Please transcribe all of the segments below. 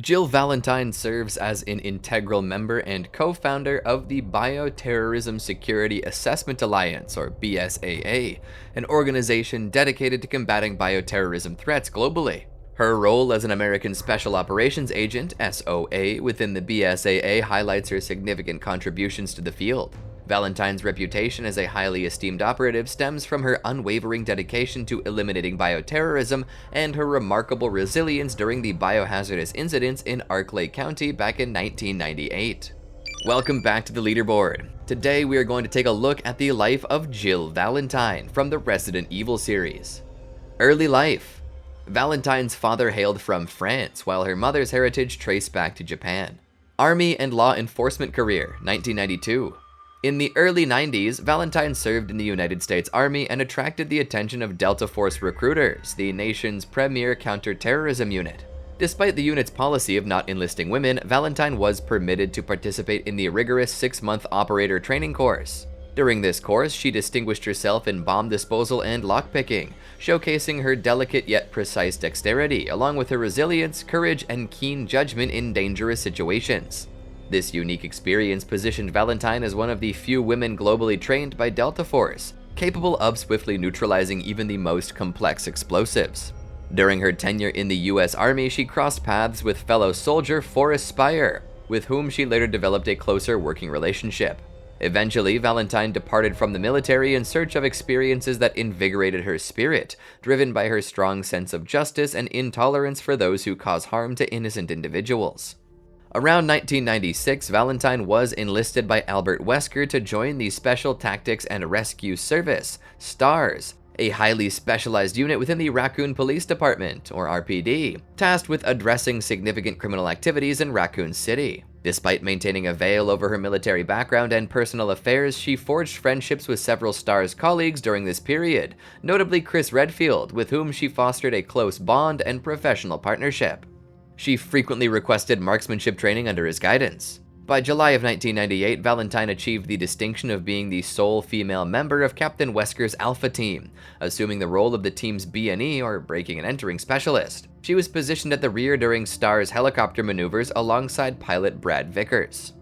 Jill Valentine serves as an integral member and co-founder of the Bioterrorism Security Assessment Alliance, or BSAA, an organization dedicated to combating bioterrorism threats globally. Her role as an American Special Operations Agent, SOA, within the BSAA highlights her significant contributions to the field. Valentine's reputation as a highly esteemed operative stems from her unwavering dedication to eliminating bioterrorism and her remarkable resilience during the biohazardous incidents in Arklay County back in 1998. Welcome back to the Leaderboard. Today we are going to take a look at the life of Jill Valentine from the Resident Evil series. Early life. Valentine's father hailed from France, while her mother's heritage traced back to Japan. Army and law enforcement career, 1992. In the early 90s, Valentine served in the United States Army and attracted the attention of Delta Force recruiters, the nation's premier counterterrorism unit. Despite the unit's policy of not enlisting women, Valentine was permitted to participate in the rigorous 6-month operator training course. During this course, she distinguished herself in bomb disposal and lockpicking, showcasing her delicate yet precise dexterity, along with her resilience, courage, and keen judgment in dangerous situations. This unique experience positioned Valentine as one of the few women globally trained by Delta Force, capable of swiftly neutralizing even the most complex explosives. During her tenure in the US Army, she crossed paths with fellow soldier Forrest Spire, with whom she later developed a closer working relationship. Eventually, Valentine departed from the military in search of experiences that invigorated her spirit, driven by her strong sense of justice and intolerance for those who cause harm to innocent individuals. Around 1996, Valentine was enlisted by Albert Wesker to join the Special Tactics and Rescue Service, STARS, a highly specialized unit within the Raccoon Police Department, or RPD, tasked with addressing significant criminal activities in Raccoon City. Despite maintaining a veil over her military background and personal affairs, she forged friendships with several STARS colleagues during this period, notably Chris Redfield, with whom she fostered a close bond and professional partnership. She frequently requested marksmanship training under his guidance. By July of 1998, Valentine achieved the distinction of being the sole female member of Captain Wesker's Alpha Team, assuming the role of the team's B&E, or breaking and entering specialist. She was positioned at the rear during STARS helicopter maneuvers alongside pilot Brad Vickers.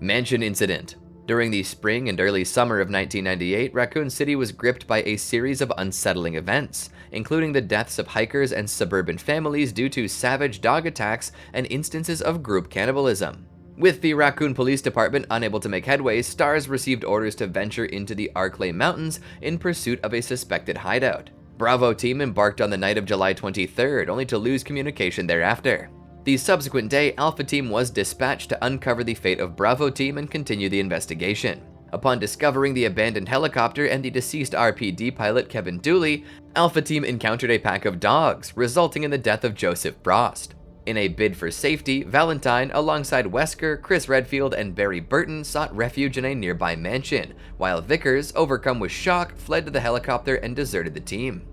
Mansion Incident. During the spring and early summer of 1998, Raccoon City was gripped by a series of unsettling events, including the deaths of hikers and suburban families due to savage dog attacks and instances of group cannibalism. With the Raccoon Police Department unable to make headway, STARS received orders to venture into the Arklay Mountains in pursuit of a suspected hideout. Bravo team embarked on the night of July 23rd, only to lose communication thereafter. The subsequent day, Alpha Team was dispatched to uncover the fate of Bravo Team and continue the investigation. Upon discovering the abandoned helicopter and the deceased RPD pilot Kevin Dooley, Alpha Team encountered a pack of dogs, resulting in the death of Joseph Brost. In a bid for safety, Valentine, alongside Wesker, Chris Redfield, and Barry Burton, sought refuge in a nearby mansion, while Vickers, overcome with shock, fled to the helicopter and deserted the team.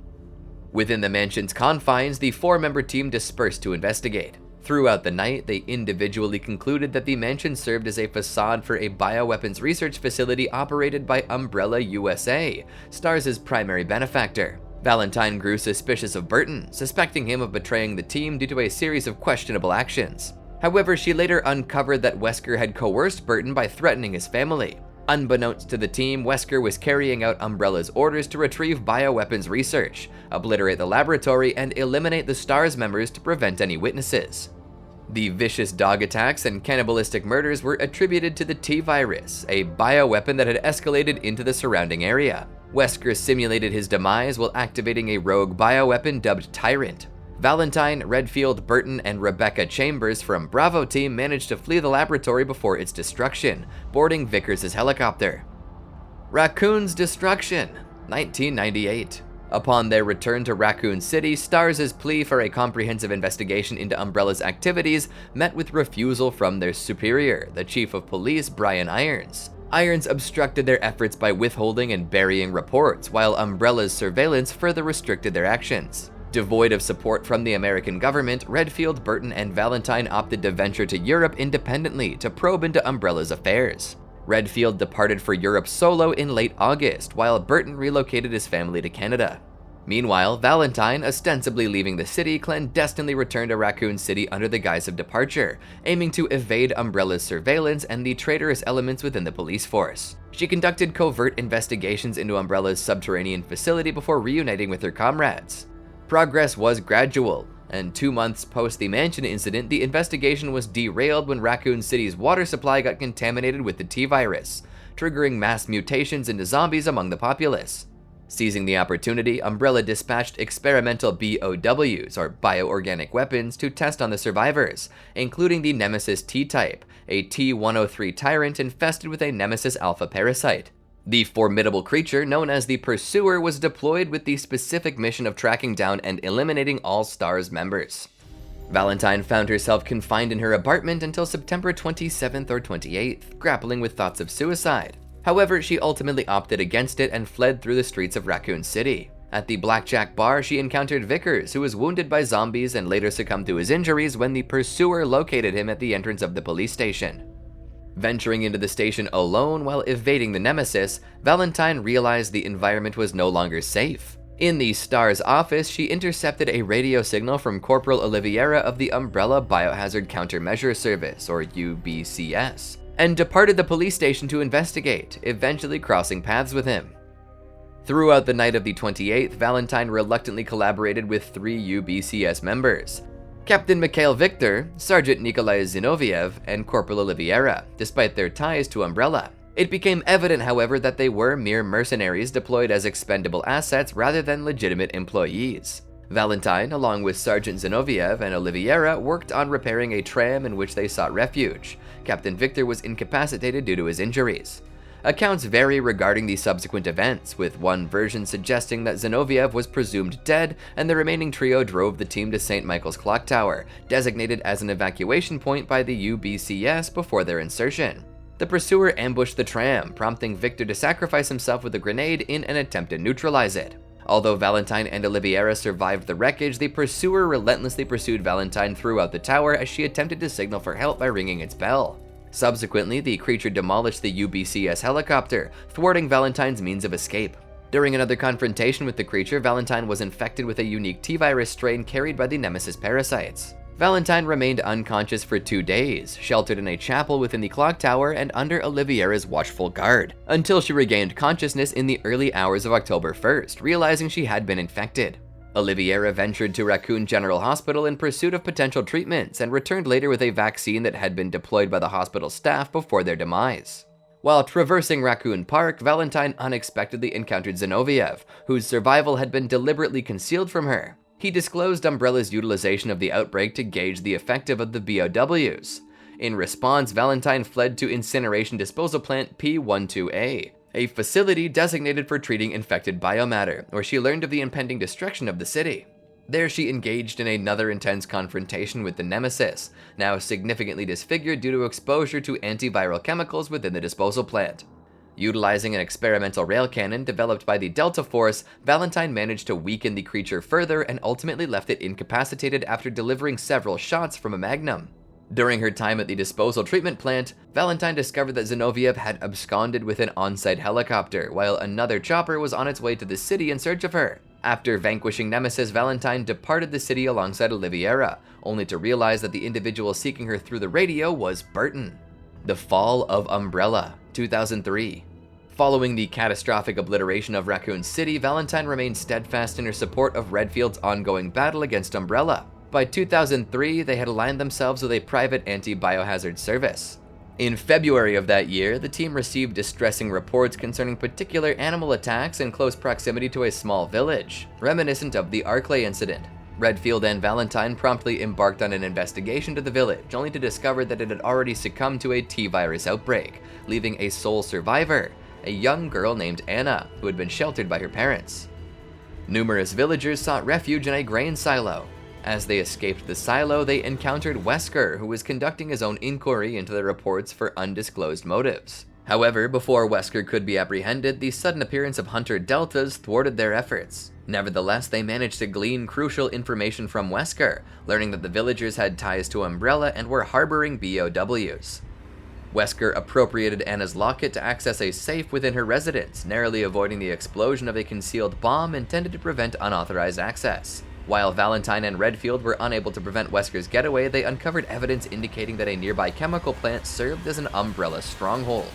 Within the mansion's confines, the 4-member team dispersed to investigate. Throughout the night, they individually concluded that the mansion served as a facade for a bioweapons research facility operated by Umbrella USA, STARS' primary benefactor. Valentine grew suspicious of Burton, suspecting him of betraying the team due to a series of questionable actions. However, she later uncovered that Wesker had coerced Burton by threatening his family. Unbeknownst to the team, Wesker was carrying out Umbrella's orders to retrieve bioweapons research, obliterate the laboratory, and eliminate the STARS members to prevent any witnesses. The vicious dog attacks and cannibalistic murders were attributed to the T-virus, a bioweapon that had escalated into the surrounding area. Wesker simulated his demise while activating a rogue bioweapon dubbed Tyrant. Valentine, Redfield, Burton, and Rebecca Chambers from Bravo Team managed to flee the laboratory before its destruction, boarding Vickers' helicopter. Raccoon's destruction, 1998. Upon their return to Raccoon City, STARS' plea for a comprehensive investigation into Umbrella's activities met with refusal from their superior, the Chief of Police, Brian Irons. Irons obstructed their efforts by withholding and burying reports, while Umbrella's surveillance further restricted their actions. Devoid of support from the American government, Redfield, Burton, and Valentine opted to venture to Europe independently to probe into Umbrella's affairs. Redfield departed for Europe solo in late August, while Burton relocated his family to Canada. Meanwhile, Valentine, ostensibly leaving the city, clandestinely returned to Raccoon City under the guise of departure, aiming to evade Umbrella's surveillance and the traitorous elements within the police force. She conducted covert investigations into Umbrella's subterranean facility before reuniting with her comrades. Progress was gradual, and 2 months post the mansion incident, the investigation was derailed when Raccoon City's water supply got contaminated with the T-virus, triggering mass mutations into zombies among the populace. Seizing the opportunity, Umbrella dispatched experimental BOWs, or bioorganic weapons, to test on the survivors, including the Nemesis T-type, a T-103 tyrant infested with a Nemesis alpha parasite. The formidable creature, known as the Pursuer, was deployed with the specific mission of tracking down and eliminating all STARS members. Valentine found herself confined in her apartment until September 27th or 28th, grappling with thoughts of suicide. However, she ultimately opted against it and fled through the streets of Raccoon City. At the Blackjack Bar, she encountered Vickers, who was wounded by zombies and later succumbed to his injuries when the Pursuer located him at the entrance of the police station. Venturing into the station alone while evading the Nemesis, Valentine realized the environment was no longer safe. In the STARS office, she intercepted a radio signal from Corporal Oliveira of the Umbrella Biohazard Countermeasure Service, or UBCS, and departed the police station to investigate, eventually crossing paths with him. Throughout the night of the 28th, Valentine reluctantly collaborated with 3 UBCS members: Captain Mikhail Victor, Sergeant Nikolai Zinoviev, and Corporal Oliveira, despite their ties to Umbrella. It became evident, however, that they were mere mercenaries deployed as expendable assets rather than legitimate employees. Valentine, along with Sergeant Zinoviev and Oliveira, worked on repairing a tram in which they sought refuge. Captain Victor was incapacitated due to his injuries. Accounts vary regarding the subsequent events, with one version suggesting that Zinoviev was presumed dead, and the remaining trio drove the team to St. Michael's Clock Tower, designated as an evacuation point by the UBCS before their insertion. The Pursuer ambushed the tram, prompting Victor to sacrifice himself with a grenade in an attempt to neutralize it. Although Valentine and Oliveira survived the wreckage, the Pursuer relentlessly pursued Valentine throughout the tower as she attempted to signal for help by ringing its bell. Subsequently, the creature demolished the UBCS helicopter, thwarting Valentine's means of escape. During another confrontation with the creature, Valentine was infected with a unique T-virus strain carried by the Nemesis parasites. Valentine remained unconscious for 2 days, sheltered in a chapel within the clock tower and under Oliveira's watchful guard, until she regained consciousness in the early hours of October 1st, realizing she had been infected. Oliveira ventured to Raccoon General Hospital in pursuit of potential treatments and returned later with a vaccine that had been deployed by the hospital staff before their demise. While traversing Raccoon Park, Valentine unexpectedly encountered Zinoviev, whose survival had been deliberately concealed from her. He disclosed Umbrella's utilization of the outbreak to gauge the effect of the BOWs. In response, Valentine fled to Incineration Disposal Plant P12A, a facility designated for treating infected biomatter, where she learned of the impending destruction of the city. There she engaged in another intense confrontation with the Nemesis, now significantly disfigured due to exposure to antiviral chemicals within the disposal plant. Utilizing an experimental rail cannon developed by the Delta Force, Valentine managed to weaken the creature further and ultimately left it incapacitated after delivering several shots from a magnum. During her time at the disposal treatment plant, Valentine discovered that Zinoviev had absconded with an on-site helicopter, while another chopper was on its way to the city in search of her. After vanquishing Nemesis, Valentine departed the city alongside Oliveira, only to realize that the individual seeking her through the radio was Burton. The Fall of Umbrella, 2003. Following the catastrophic obliteration of Raccoon City, Valentine remained steadfast in her support of Redfield's ongoing battle against Umbrella. By 2003, they had aligned themselves with a private anti-biohazard service. In February of that year, the team received distressing reports concerning particular animal attacks in close proximity to a small village, reminiscent of the Arklay incident. Redfield and Valentine promptly embarked on an investigation to the village, only to discover that it had already succumbed to a T-virus outbreak, leaving a sole survivor, a young girl named Anna, who had been sheltered by her parents. Numerous villagers sought refuge in a grain silo. As they escaped the silo, they encountered Wesker, who was conducting his own inquiry into the reports for undisclosed motives. However, before Wesker could be apprehended, the sudden appearance of Hunter Deltas thwarted their efforts. Nevertheless, they managed to glean crucial information from Wesker, learning that the villagers had ties to Umbrella and were harboring BOWs. Wesker appropriated Anna's locket to access a safe within her residence, narrowly avoiding the explosion of a concealed bomb intended to prevent unauthorized access. While Valentine and Redfield were unable to prevent Wesker's getaway, they uncovered evidence indicating that a nearby chemical plant served as an umbrella stronghold.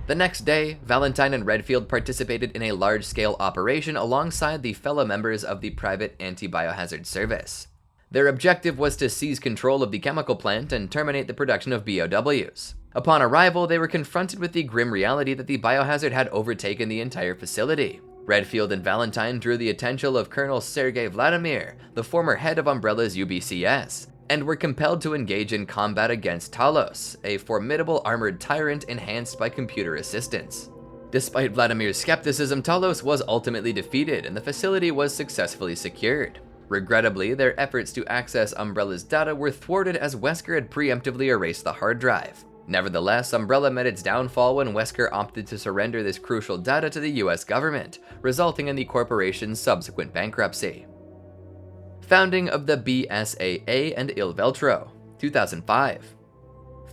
The next day, Valentine and Redfield participated in a large-scale operation alongside the fellow members of the private anti-biohazard service. Their objective was to seize control of the chemical plant and terminate the production of BOWs. Upon arrival, they were confronted with the grim reality that the biohazard had overtaken the entire facility. Redfield and Valentine drew the attention of Colonel Sergei Vladimir, the former head of Umbrella's UBCS, and were compelled to engage in combat against Talos, a formidable armored tyrant enhanced by computer assistance. Despite Vladimir's skepticism, Talos was ultimately defeated and the facility was successfully secured. Regrettably, their efforts to access Umbrella's data were thwarted as Wesker had preemptively erased the hard drive. Nevertheless, Umbrella met its downfall when Wesker opted to surrender this crucial data to the US government, resulting in the corporation's subsequent bankruptcy. Founding of the BSAA and Il Veltro, 2005.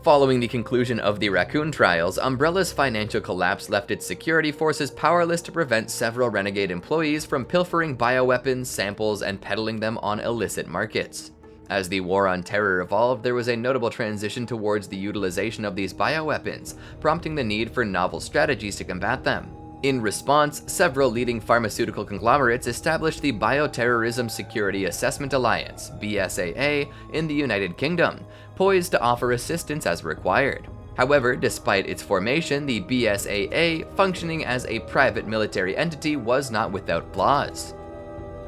Following the conclusion of the Raccoon trials, Umbrella's financial collapse left its security forces powerless to prevent several renegade employees from pilfering bioweapons, samples, and peddling them on illicit markets. As the war on terror evolved, there was a notable transition towards the utilization of these bioweapons, prompting the need for novel strategies to combat them. In response, several leading pharmaceutical conglomerates established the Bioterrorism Security Assessment Alliance, BSAA, in the United Kingdom, poised to offer assistance as required. However, despite its formation, the BSAA, functioning as a private military entity, was not without flaws.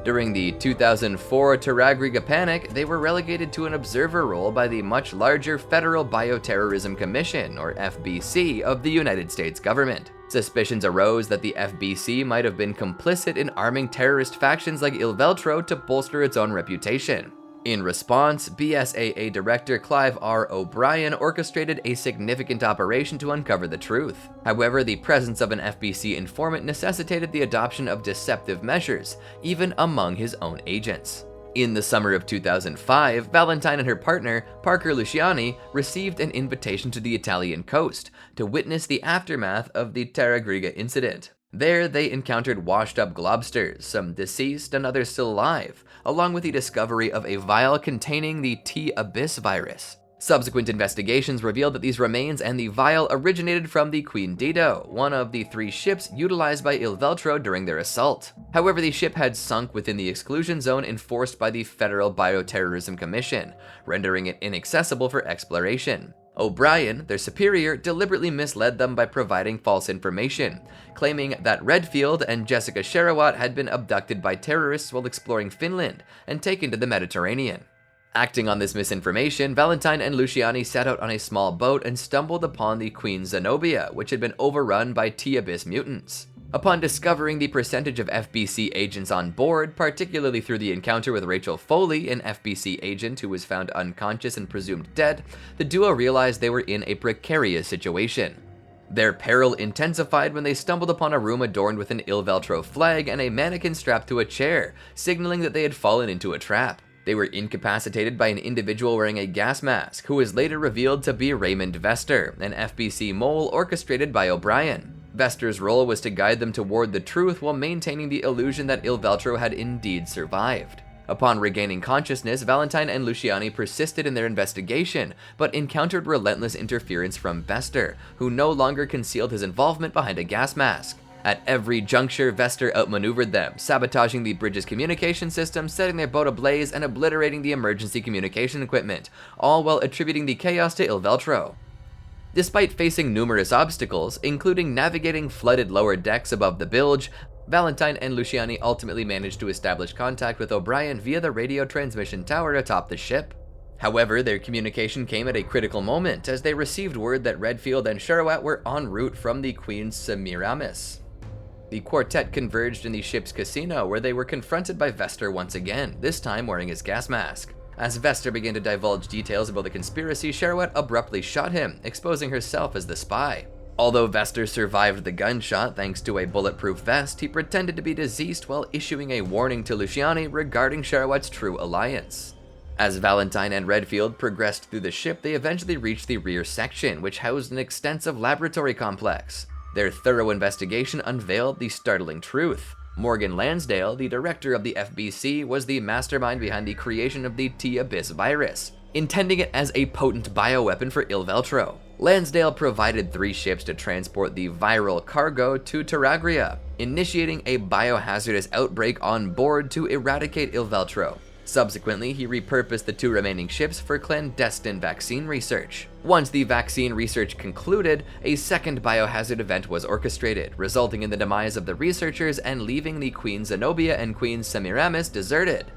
During the 2004 Tarragriga Panic, they were relegated to an observer role by the much larger Federal Bioterrorism Commission, or FBC, of the United States government. Suspicions arose that the FBC might have been complicit in arming terrorist factions like Il Veltro to bolster its own reputation. In response, BSAA Director Clive R. O'Brien orchestrated a significant operation to uncover the truth. However, the presence of an FBC informant necessitated the adoption of deceptive measures, even among his own agents. In the summer of 2005, Valentine and her partner, Parker Luciani, received an invitation to the Italian coast to witness the aftermath of the Tarragriga incident. There, they encountered washed-up globsters, some deceased and others still alive, along with the discovery of a vial containing the T. abyss virus. Subsequent investigations revealed that these remains and the vial originated from the Queen Dido, one of the 3 ships utilized by Il Veltro during their assault. However, the ship had sunk within the exclusion zone enforced by the Federal Bioterrorism Commission, rendering it inaccessible for exploration. O'Brien, their superior, deliberately misled them by providing false information, claiming that Redfield and Jessica Sherowat had been abducted by terrorists while exploring Finland and taken to the Mediterranean. Acting on this misinformation, Valentine and Luciani set out on a small boat and stumbled upon the Queen Zenobia, which had been overrun by T-Abyss mutants. Upon discovering the percentage of FBC agents on board, particularly through the encounter with Rachel Foley, an FBC agent who was found unconscious and presumed dead, the duo realized they were in a precarious situation. Their peril intensified when they stumbled upon a room adorned with an Il Veltro flag and a mannequin strapped to a chair, signaling that they had fallen into a trap. They were incapacitated by an individual wearing a gas mask, who was later revealed to be Raymond Vester, an FBC mole orchestrated by O'Brien. Vester's role was to guide them toward the truth while maintaining the illusion that Il Veltro had indeed survived. Upon regaining consciousness, Valentine and Luciani persisted in their investigation, but encountered relentless interference from Vester, who no longer concealed his involvement behind a gas mask. At every juncture, Vester outmaneuvered them, sabotaging the bridge's communication system, setting their boat ablaze, and obliterating the emergency communication equipment, all while attributing the chaos to Il Veltro. Despite facing numerous obstacles, including navigating flooded lower decks above the bilge, Valentine and Luciani ultimately managed to establish contact with O'Brien via the radio transmission tower atop the ship. However, their communication came at a critical moment as they received word that Redfield and Sherowat were en route from the Queen's Semiramis. The quartet converged in the ship's casino, where they were confronted by Vester once again, this time wearing his gas mask. As Vester began to divulge details about the conspiracy, Sherowat abruptly shot him, exposing herself as the spy. Although Vester survived the gunshot thanks to a bulletproof vest, he pretended to be deceased while issuing a warning to Luciani regarding Sherowat's true alliance. As Valentine and Redfield progressed through the ship, they eventually reached the rear section, which housed an extensive laboratory complex. Their thorough investigation unveiled the startling truth. Morgan Lansdale, the director of the FBC, was the mastermind behind the creation of the T-Abyss virus, intending it as a potent bioweapon for Ilveltro. Lansdale provided 3 ships to transport the viral cargo to Terragria, initiating a biohazardous outbreak on board to eradicate Ilveltro. Subsequently, he repurposed the 2 remaining ships for clandestine vaccine research. Once the vaccine research concluded, a second biohazard event was orchestrated, resulting in the demise of the researchers and leaving the Queen Zenobia and Queen Semiramis deserted.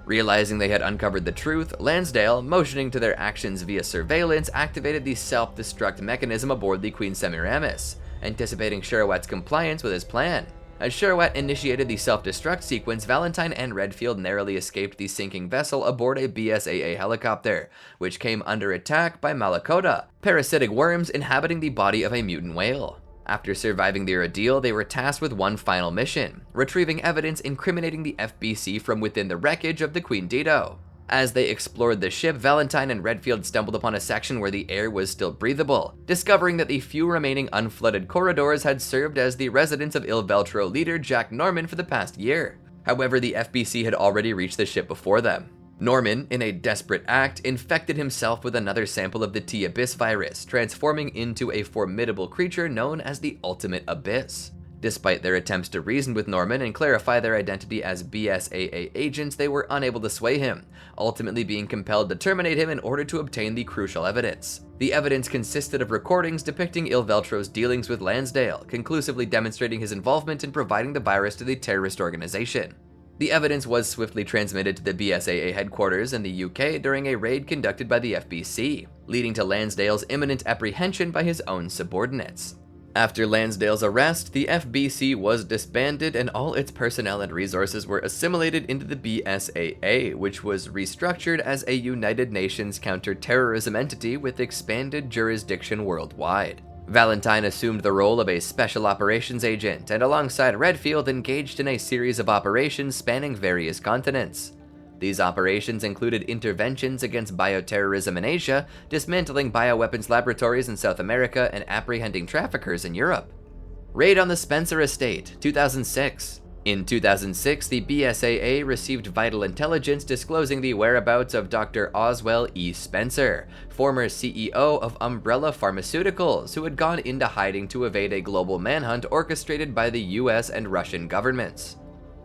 Realizing they had uncovered the truth, Lansdale, motioning to their actions via surveillance, activated the self-destruct mechanism aboard the Queen Semiramis, anticipating Sherwood's compliance with his plan. As Sherwood initiated the self-destruct sequence, Valentine and Redfield narrowly escaped the sinking vessel aboard a BSAA helicopter, which came under attack by Malakota, parasitic worms inhabiting the body of a mutant whale. After surviving the ordeal, they were tasked with one final mission, retrieving evidence incriminating the FBC from within the wreckage of the Queen Dido. As they explored the ship, Valentine and Redfield stumbled upon a section where the air was still breathable, discovering that the few remaining unflooded corridors had served as the residence of Ilveltro leader Jack Norman for the past year. However, the FBC had already reached the ship before them. Norman, in a desperate act, infected himself with another sample of the T-Abyss virus, transforming into a formidable creature known as the Ultimate Abyss. Despite their attempts to reason with Norman and clarify their identity as BSAA agents, they were unable to sway him, ultimately being compelled to terminate him in order to obtain the crucial evidence. The evidence consisted of recordings depicting Ilveltro's dealings with Lansdale, conclusively demonstrating his involvement in providing the virus to the terrorist organization. The evidence was swiftly transmitted to the BSAA headquarters in the UK during a raid conducted by the FBC, leading to Lansdale's imminent apprehension by his own subordinates. After Lansdale's arrest, the FBC was disbanded and all its personnel and resources were assimilated into the BSAA, which was restructured as a United Nations counter-terrorism entity with expanded jurisdiction worldwide. Valentine assumed the role of a special operations agent and alongside Redfield engaged in a series of operations spanning various continents. These operations included interventions against bioterrorism in Asia, dismantling bioweapons laboratories in South America, and apprehending traffickers in Europe. Raid on the Spencer Estate, 2006. In 2006, the BSAA received vital intelligence disclosing the whereabouts of Dr. Oswell E. Spencer, former CEO of Umbrella Pharmaceuticals, who had gone into hiding to evade a global manhunt orchestrated by the US and Russian governments.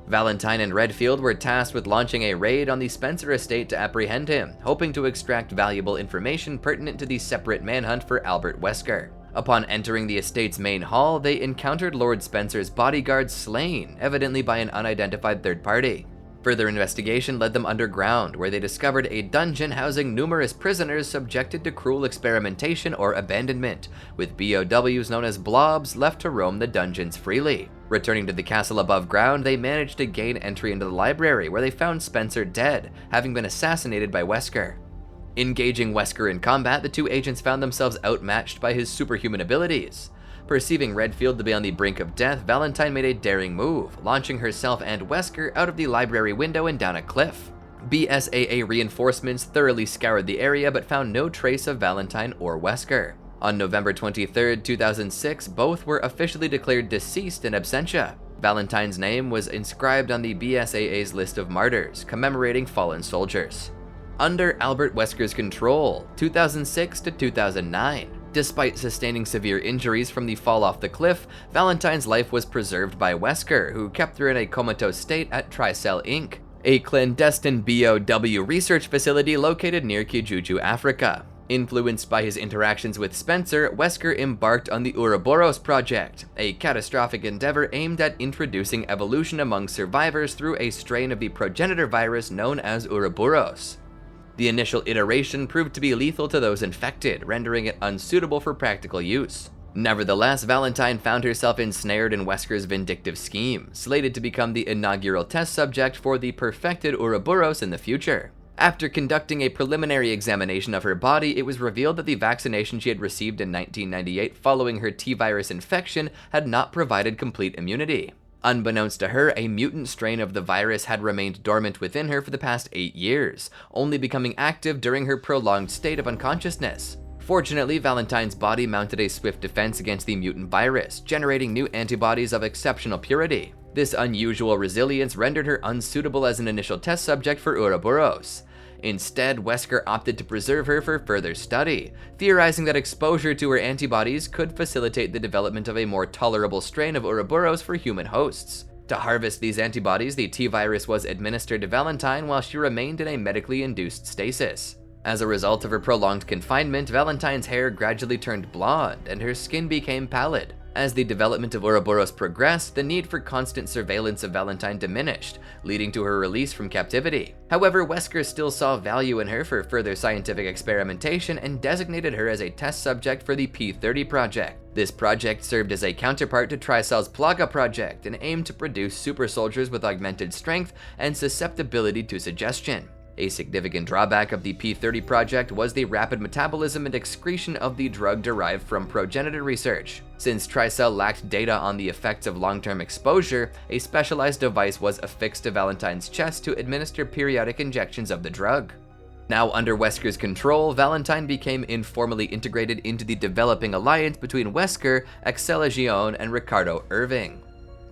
Valentine and Redfield were tasked with launching a raid on the Spencer estate to apprehend him, hoping to extract valuable information pertinent to the separate manhunt for Albert Wesker. Upon entering the estate's main hall, they encountered Lord Spencer's bodyguards slain, evidently by an unidentified third party. Further investigation led them underground, where they discovered a dungeon housing numerous prisoners subjected to cruel experimentation or abandonment, with BOWs known as blobs left to roam the dungeons freely. Returning to the castle above ground, they managed to gain entry into the library, where they found Spencer dead, having been assassinated by Wesker. Engaging Wesker in combat, the 2 agents found themselves outmatched by his superhuman abilities. Perceiving Redfield to be on the brink of death, Valentine made a daring move, launching herself and Wesker out of the library window and down a cliff. BSAA reinforcements thoroughly scoured the area but found no trace of Valentine or Wesker. On November 23, 2006, both were officially declared deceased in absentia. Valentine's name was inscribed on the BSAA's list of martyrs, commemorating fallen soldiers. Under Albert Wesker's control, 2006 to 2009. Despite sustaining severe injuries from the fall off the cliff, Valentine's life was preserved by Wesker, who kept her in a comatose state at Tricell Inc., a clandestine BOW research facility located near Kijuju, Africa. Influenced by his interactions with Spencer, Wesker embarked on the Ouroboros Project, a catastrophic endeavor aimed at introducing evolution among survivors through a strain of the progenitor virus known as Ouroboros. The initial iteration proved to be lethal to those infected, rendering it unsuitable for practical use. Nevertheless, Valentine found herself ensnared in Wesker's vindictive scheme, slated to become the inaugural test subject for the perfected Ouroboros in the future. After conducting a preliminary examination of her body, it was revealed that the vaccination she had received in 1998 following her T-virus infection had not provided complete immunity. Unbeknownst to her, a mutant strain of the virus had remained dormant within her for the past 8 years, only becoming active during her prolonged state of unconsciousness. Fortunately, Valentine's body mounted a swift defense against the mutant virus, generating new antibodies of exceptional purity. This unusual resilience rendered her unsuitable as an initial test subject for Ouroboros. Instead, Wesker opted to preserve her for further study, theorizing that exposure to her antibodies could facilitate the development of a more tolerable strain of Ouroboros for human hosts. To harvest these antibodies, the T-virus was administered to Valentine while she remained in a medically induced stasis. As a result of her prolonged confinement, Valentine's hair gradually turned blonde and her skin became pallid. As the development of Ouroboros progressed, the need for constant surveillance of Valentine diminished, leading to her release from captivity. However, Wesker still saw value in her for further scientific experimentation and designated her as a test subject for the P30 project. This project served as a counterpart to Tricell's Plaga project and aimed to produce super soldiers with augmented strength and susceptibility to suggestion. A significant drawback of the P30 project was the rapid metabolism and excretion of the drug derived from progenitor research. Since Tricell lacked data on the effects of long-term exposure, a specialized device was affixed to Valentine's chest to administer periodic injections of the drug. Now under Wesker's control, Valentine became informally integrated into the developing alliance between Wesker, Axella Gion, and Ricardo Irving.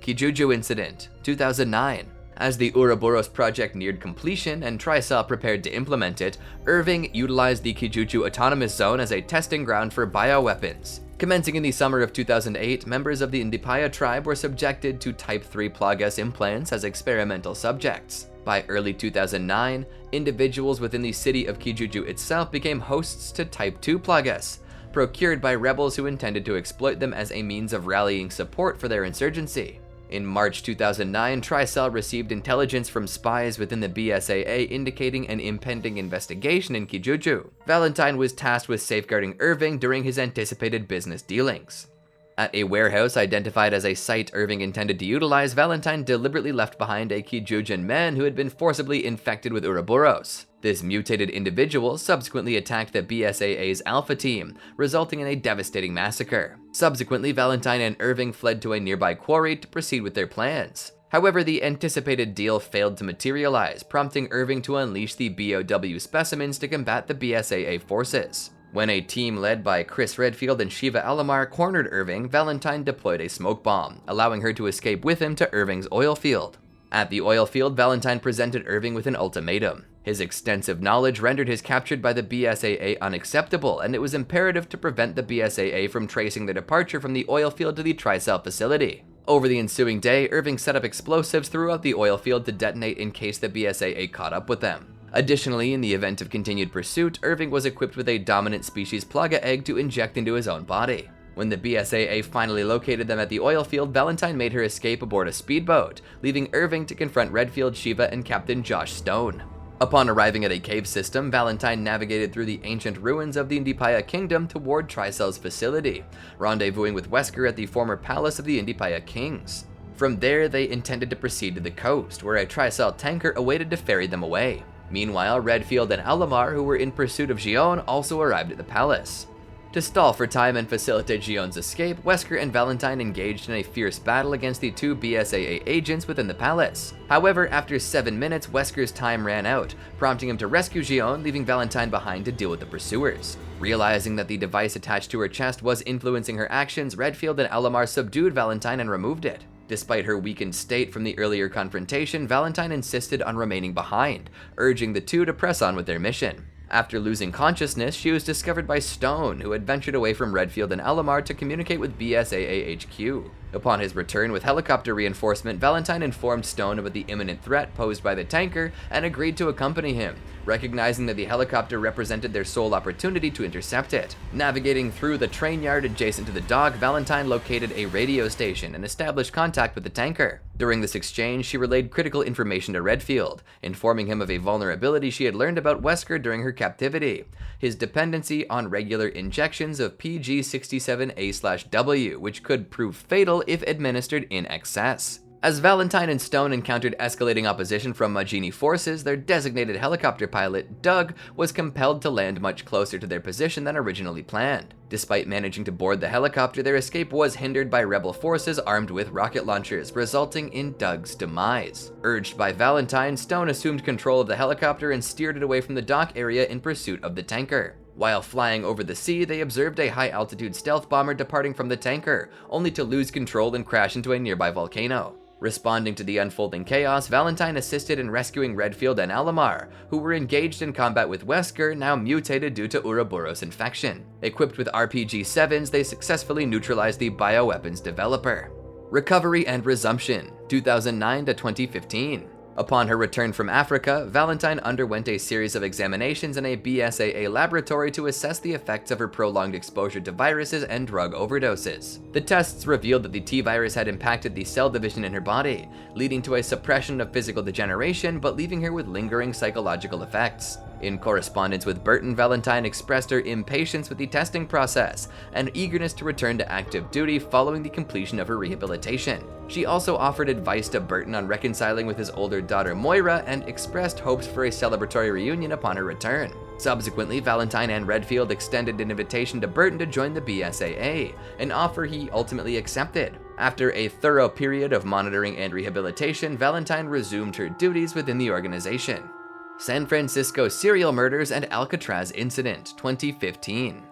Kijuju Incident, 2009. As the Ouroboros project neared completion and Tricell prepared to implement it, Irving utilized the Kijuju Autonomous Zone as a testing ground for bioweapons. Commencing in the summer of 2008, members of the Indipaya tribe were subjected to Type 3 Plagas implants as experimental subjects. By early 2009, individuals within the city of Kijuju itself became hosts to Type 2 Plagas, procured by rebels who intended to exploit them as a means of rallying support for their insurgency. In March 2009, Tricell received intelligence from spies within the BSAA indicating an impending investigation in Kijuju. Valentine was tasked with safeguarding Irving during his anticipated business dealings. At a warehouse identified as a site Irving intended to utilize, Valentine deliberately left behind a Kijujan man who had been forcibly infected with Ouroboros. This mutated individual subsequently attacked the BSAA's Alpha team, resulting in a devastating massacre. Subsequently, Valentine and Irving fled to a nearby quarry to proceed with their plans. However, the anticipated deal failed to materialize, prompting Irving to unleash the BOW specimens to combat the BSAA forces. When a team led by Chris Redfield and Shiva Alamar cornered Irving, Valentine deployed a smoke bomb, allowing her to escape with him to Irving's oil field. At the oil field, Valentine presented Irving with an ultimatum. His extensive knowledge rendered his capture by the BSAA unacceptable, and it was imperative to prevent the BSAA from tracing their departure from the oil field to the Tricell facility. Over the ensuing day, Irving set up explosives throughout the oil field to detonate in case the BSAA caught up with them. Additionally, in the event of continued pursuit, Irving was equipped with a dominant species Plaga egg to inject into his own body. When the BSAA finally located them at the oil field, Valentine made her escape aboard a speedboat, leaving Irving to confront Redfield, Shiva, and Captain Josh Stone. Upon arriving at a cave system, Valentine navigated through the ancient ruins of the Indipaya Kingdom toward Tricell's facility, rendezvousing with Wesker at the former palace of the Indipaya Kings. From there, they intended to proceed to the coast, where a Tricell tanker awaited to ferry them away. Meanwhile, Redfield and Alamar, who were in pursuit of Gion, also arrived at the palace. To stall for time and facilitate Gion's escape, Wesker and Valentine engaged in a fierce battle against the two BSAA agents within the palace. However, after 7 minutes, Wesker's time ran out, prompting him to rescue Gion, leaving Valentine behind to deal with the pursuers. Realizing that the device attached to her chest was influencing her actions, Redfield and Alamar subdued Valentine and removed it. Despite her weakened state from the earlier confrontation, Valentine insisted on remaining behind, urging the two to press on with their mission. After losing consciousness, she was discovered by Stone, who had ventured away from Redfield and Alamar to communicate with BSAA HQ. Upon his return with helicopter reinforcement, Valentine informed Stone about the imminent threat posed by the tanker and agreed to accompany him, recognizing that the helicopter represented their sole opportunity to intercept it. Navigating through the train yard adjacent to the dock, Valentine located a radio station and established contact with the tanker. During this exchange, she relayed critical information to Redfield, informing him of a vulnerability she had learned about Wesker during her captivity: his dependency on regular injections of PG67A/W, which could prove fatal if administered in excess. As Valentine and Stone encountered escalating opposition from Majini forces, their designated helicopter pilot, Doug, was compelled to land much closer to their position than originally planned. Despite managing to board the helicopter, their escape was hindered by rebel forces armed with rocket launchers, resulting in Doug's demise. Urged by Valentine, Stone assumed control of the helicopter and steered it away from the dock area in pursuit of the tanker. While flying over the sea, they observed a high-altitude stealth bomber departing from the tanker, only to lose control and crash into a nearby volcano. Responding to the unfolding chaos, Valentine assisted in rescuing Redfield and Alamar, who were engaged in combat with Wesker, now mutated due to Ouroboros infection. Equipped with RPG-7s, they successfully neutralized the bioweapons developer. Recovery and resumption, 2009 to 2015. Upon her return from Africa, Valentine underwent a series of examinations in a BSAA laboratory to assess the effects of her prolonged exposure to viruses and drug overdoses. The tests revealed that the T-virus had impacted the cell division in her body, leading to a suppression of physical degeneration but leaving her with lingering psychological effects. In correspondence with Burton, Valentine expressed her impatience with the testing process and eagerness to return to active duty following the completion of her rehabilitation. She also offered advice to Burton on reconciling with his older daughter Moira and expressed hopes for a celebratory reunion upon her return. Subsequently, Valentine and Redfield extended an invitation to Burton to join the BSAA, an offer he ultimately accepted. After a thorough period of monitoring and rehabilitation, Valentine resumed her duties within the organization. San Francisco serial murders and Alcatraz incident, 2015.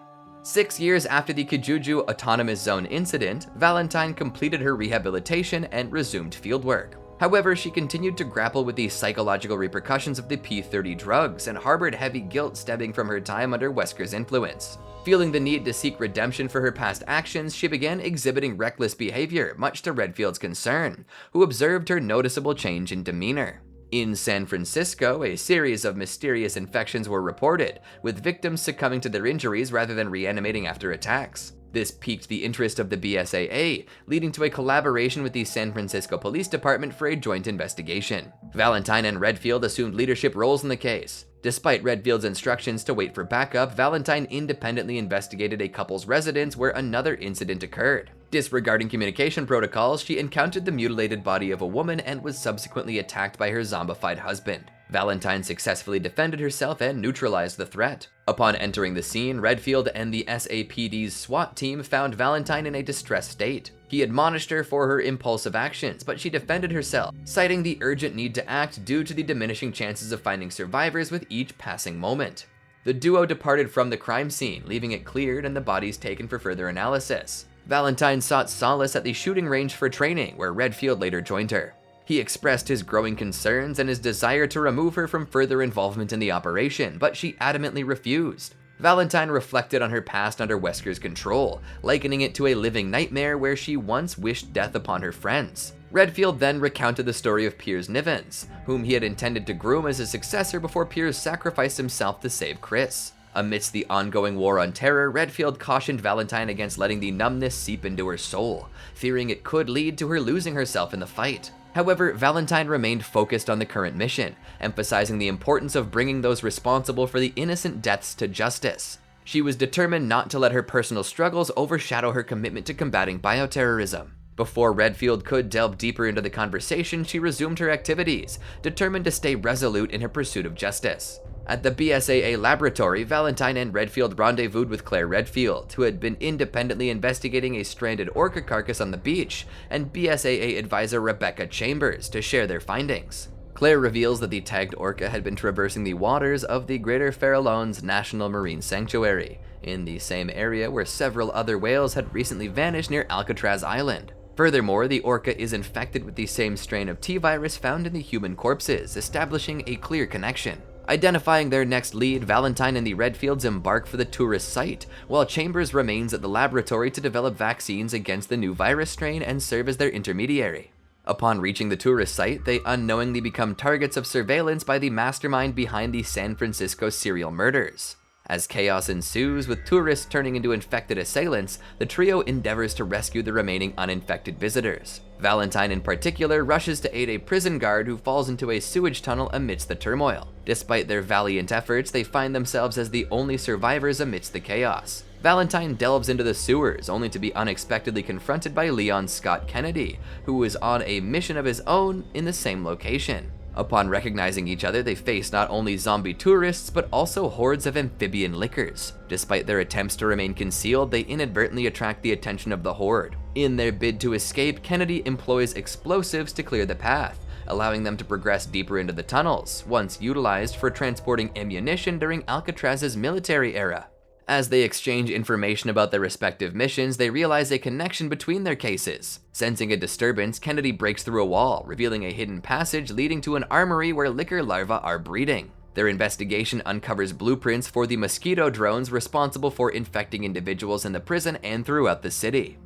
6 years after the Kijuju Autonomous Zone incident, Valentine completed her rehabilitation and resumed fieldwork. However, she continued to grapple with the psychological repercussions of the P30 drugs and harbored heavy guilt stemming from her time under Wesker's influence. Feeling the need to seek redemption for her past actions, she began exhibiting reckless behavior, much to Redfield's concern, who observed her noticeable change in demeanor. In San Francisco, a series of mysterious infections were reported, with victims succumbing to their injuries rather than reanimating after attacks. This piqued the interest of the BSAA, leading to a collaboration with the San Francisco Police Department for a joint investigation. Valentine and Redfield assumed leadership roles in the case. Despite Redfield's instructions to wait for backup, Valentine independently investigated a couple's residence where another incident occurred. Disregarding communication protocols, she encountered the mutilated body of a woman and was subsequently attacked by her zombified husband. Valentine successfully defended herself and neutralized the threat. Upon entering the scene, Redfield and the SAPD's SWAT team found Valentine in a distressed state. He admonished her for her impulsive actions, but she defended herself, citing the urgent need to act due to the diminishing chances of finding survivors with each passing moment. The duo departed from the crime scene, leaving it cleared and the bodies taken for further analysis. Valentine sought solace at the shooting range for training, where Redfield later joined her. He expressed his growing concerns and his desire to remove her from further involvement in the operation, but she adamantly refused. Valentine reflected on her past under Wesker's control, likening it to a living nightmare where she once wished death upon her friends. Redfield then recounted the story of Piers Nivens, whom he had intended to groom as his successor before Piers sacrificed himself to save Chris. Amidst the ongoing war on terror, Redfield cautioned Valentine against letting the numbness seep into her soul, fearing it could lead to her losing herself in the fight. However, Valentine remained focused on the current mission, emphasizing the importance of bringing those responsible for the innocent deaths to justice. She was determined not to let her personal struggles overshadow her commitment to combating bioterrorism. Before Redfield could delve deeper into the conversation, she resumed her activities, determined to stay resolute in her pursuit of justice. At the BSAA laboratory, Valentine and Redfield rendezvoused with Claire Redfield, who had been independently investigating a stranded orca carcass on the beach, and BSAA advisor Rebecca Chambers to share their findings. Claire reveals that the tagged orca had been traversing the waters of the Greater Farallones National Marine Sanctuary, in the same area where several other whales had recently vanished near Alcatraz Island. Furthermore, the orca is infected with the same strain of T-virus found in the human corpses, establishing a clear connection. Identifying their next lead, Valentine and the Redfields embark for the tourist site, while Chambers remains at the laboratory to develop vaccines against the new virus strain and serve as their intermediary. Upon reaching the tourist site, they unknowingly become targets of surveillance by the mastermind behind the San Francisco serial murders. As chaos ensues, with tourists turning into infected assailants, the trio endeavors to rescue the remaining uninfected visitors. Valentine in particular rushes to aid a prison guard who falls into a sewage tunnel amidst the turmoil. Despite their valiant efforts, they find themselves as the only survivors amidst the chaos. Valentine delves into the sewers only to be unexpectedly confronted by Leon Scott Kennedy, who is on a mission of his own in the same location. Upon recognizing each other, they face not only zombie tourists, but also hordes of amphibian lickers. Despite their attempts to remain concealed, they inadvertently attract the attention of the horde. In their bid to escape, Kennedy employs explosives to clear the path, allowing them to progress deeper into the tunnels, once utilized for transporting ammunition during Alcatraz's military era. As they exchange information about their respective missions, they realize a connection between their cases. Sensing a disturbance, Kennedy breaks through a wall, revealing a hidden passage leading to an armory where licker larvae are breeding. Their investigation uncovers blueprints for the mosquito drones responsible for infecting individuals in the prison and throughout the city.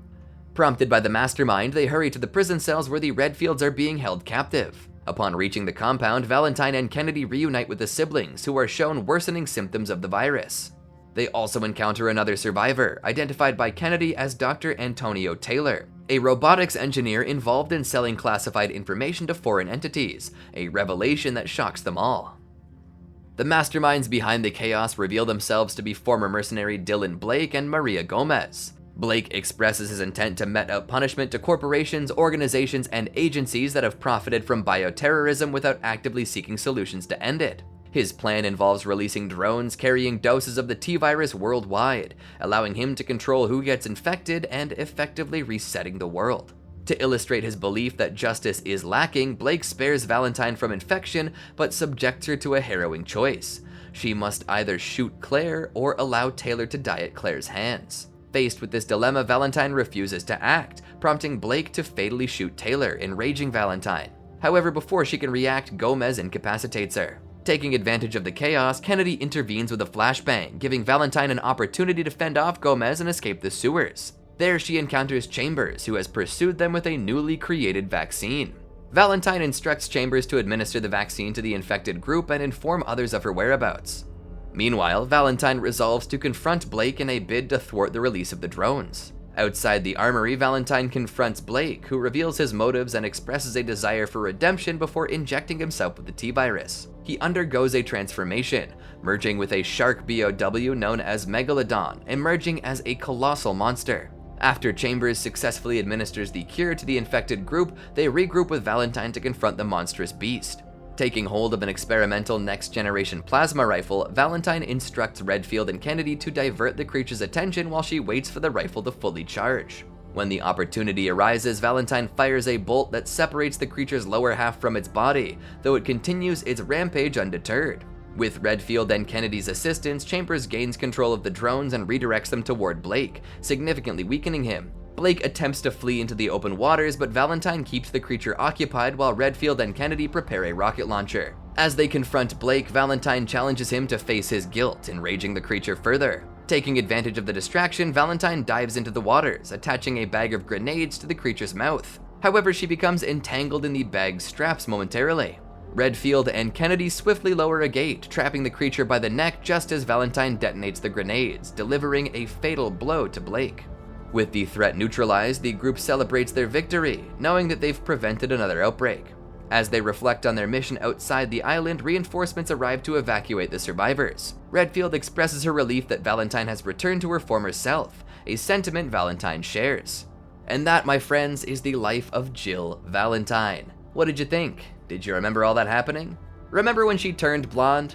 Prompted by the mastermind, they hurry to the prison cells where the Redfields are being held captive. Upon reaching the compound, Valentine and Kennedy reunite with the siblings, who are shown worsening symptoms of the virus. They also encounter another survivor, identified by Kennedy as Dr. Antonio Taylor, a robotics engineer involved in selling classified information to foreign entities, a revelation that shocks them all. The masterminds behind the chaos reveal themselves to be former mercenary Dylan Blake and Maria Gomez. Blake expresses his intent to mete out punishment to corporations, organizations, and agencies that have profited from bioterrorism without actively seeking solutions to end it. His plan involves releasing drones carrying doses of the T-virus worldwide, allowing him to control who gets infected and effectively resetting the world. To illustrate his belief that justice is lacking, Blake spares Valentine from infection, but subjects her to a harrowing choice. She must either shoot Claire or allow Taylor to die at Claire's hands. Faced with this dilemma, Valentine refuses to act, prompting Blake to fatally shoot Taylor, enraging Valentine. However, before she can react, Gomez incapacitates her. Taking advantage of the chaos, Kennedy intervenes with a flashbang, giving Valentine an opportunity to fend off Gomez and escape the sewers. There she encounters Chambers, who has pursued them with a newly created vaccine. Valentine instructs Chambers to administer the vaccine to the infected group and inform others of her whereabouts. Meanwhile, Valentine resolves to confront Blake in a bid to thwart the release of the drones. Outside the armory, Valentine confronts Blake, who reveals his motives and expresses a desire for redemption before injecting himself with the T-virus. He undergoes a transformation, merging with a shark BOW known as Megalodon, emerging as a colossal monster. After Chambers successfully administers the cure to the infected group, they regroup with Valentine to confront the monstrous beast. Taking hold of an experimental next-generation plasma rifle, Valentine instructs Redfield and Kennedy to divert the creature's attention while she waits for the rifle to fully charge. When the opportunity arises, Valentine fires a bolt that separates the creature's lower half from its body, though it continues its rampage undeterred. With Redfield and Kennedy's assistance, Chambers gains control of the drones and redirects them toward Blake, significantly weakening him. Blake attempts to flee into the open waters, but Valentine keeps the creature occupied while Redfield and Kennedy prepare a rocket launcher. As they confront Blake, Valentine challenges him to face his guilt, enraging the creature further. Taking advantage of the distraction, Valentine dives into the waters, attaching a bag of grenades to the creature's mouth. However, she becomes entangled in the bag's straps momentarily. Redfield and Kennedy swiftly lower a gate, trapping the creature by the neck just as Valentine detonates the grenades, delivering a fatal blow to Blake. With the threat neutralized, the group celebrates their victory, knowing that they've prevented another outbreak. As they reflect on their mission outside the island, reinforcements arrive to evacuate the survivors. Redfield expresses her relief that Valentine has returned to her former self, a sentiment Valentine shares. And that, my friends, is the life of Jill Valentine. What did you think? Did you remember all that happening? Remember when she turned blonde?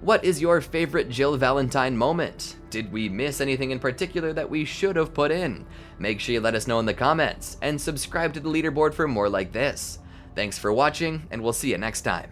What is your favorite Jill Valentine moment? Did we miss anything in particular that we should have put in? Make sure you let us know in the comments, and subscribe to the leaderboard for more like this. Thanks for watching, and we'll see you next time.